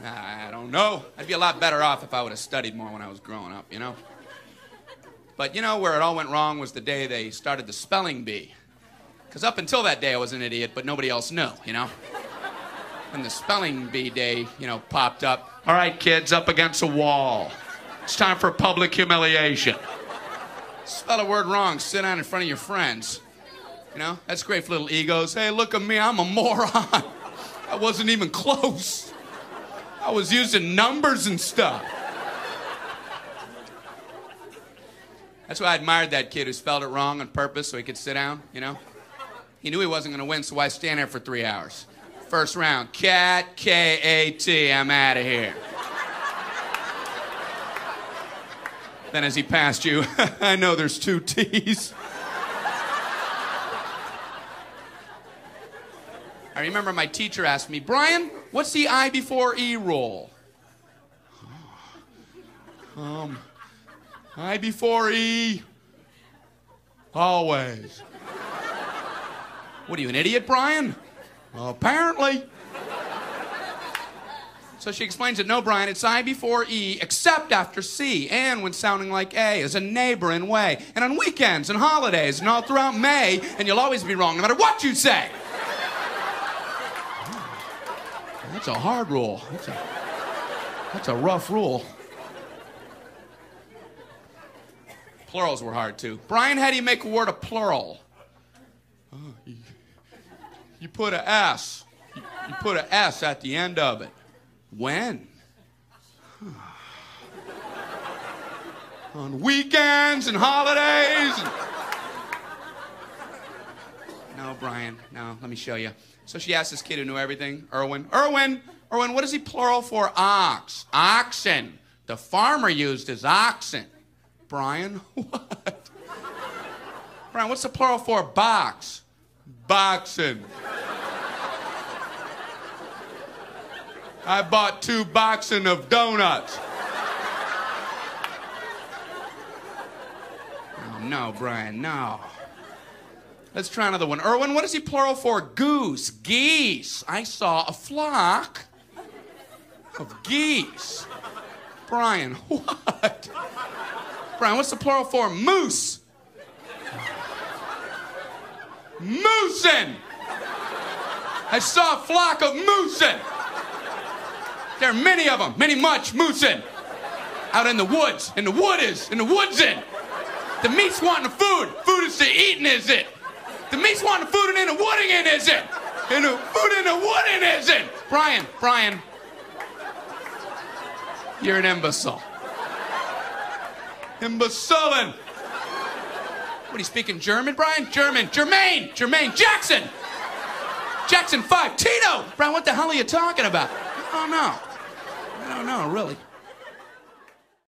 I don't know. I'd be a lot better off if I would have studied more when I was growing up, you know? But you know where it all went wrong was the day they started the spelling bee. Because up until that day I was an idiot, but nobody else knew, you know? When the spelling bee day, you know, popped up. All right, kids, up against a wall. It's time for public humiliation. Spell a word wrong, sit down in front of your friends. You know, that's great for little egos. Hey, look at me, I'm a moron. I wasn't even close. I was using numbers and stuff. That's why I admired that kid who spelled it wrong on purpose so he could sit down, you know? He knew he wasn't going to win, so why stand there for 3 hours? First round, cat, K-A-T, I'm out of here. Then as he passed you, I know there's 2 T's. I remember my teacher asked me, Brian, what's the I before E rule? I before E, always. What are you, an idiot, Brian? Well, apparently. So she explains it, no, Brian, it's I before E, except after C, and when sounding like A, as a neighbor in way, and on weekends and holidays, and all throughout May, and you'll always be wrong, no matter what you say. That's a hard rule. That's a rough rule. Plurals were hard, too. Brian, how do you make a word a plural? You put a S. You put a S at the end of it. When? On weekends and holidays. No, Brian, no, let me show you. So she asked this kid who knew everything, Erwin, what is he plural for? Ox. Oxen. The farmer used his oxen. Brian, what? Brian, what's the plural for box? Boxen. I bought 2 boxen of donuts. Oh, no, Brian, no. Let's try another one. Erwin, what is he plural for? Goose. Geese. I saw a flock of geese. Brian, what? Brian, what's the plural for? Moose. Moosin. I saw a flock of moosin. There are many of them, much moosin. Out in the woods, in the woodsin. The meat's wanting the food. Food is to eating, is it? The meat's wanting the food and in the wooding in, is it? And the food in the wooding, is it? Brian. You're an imbecile. Imbecilin'. What, are you speaking German, Brian? German. Jermaine. Jackson 5. Tito. Brian, what the hell are you talking about? I don't know, really.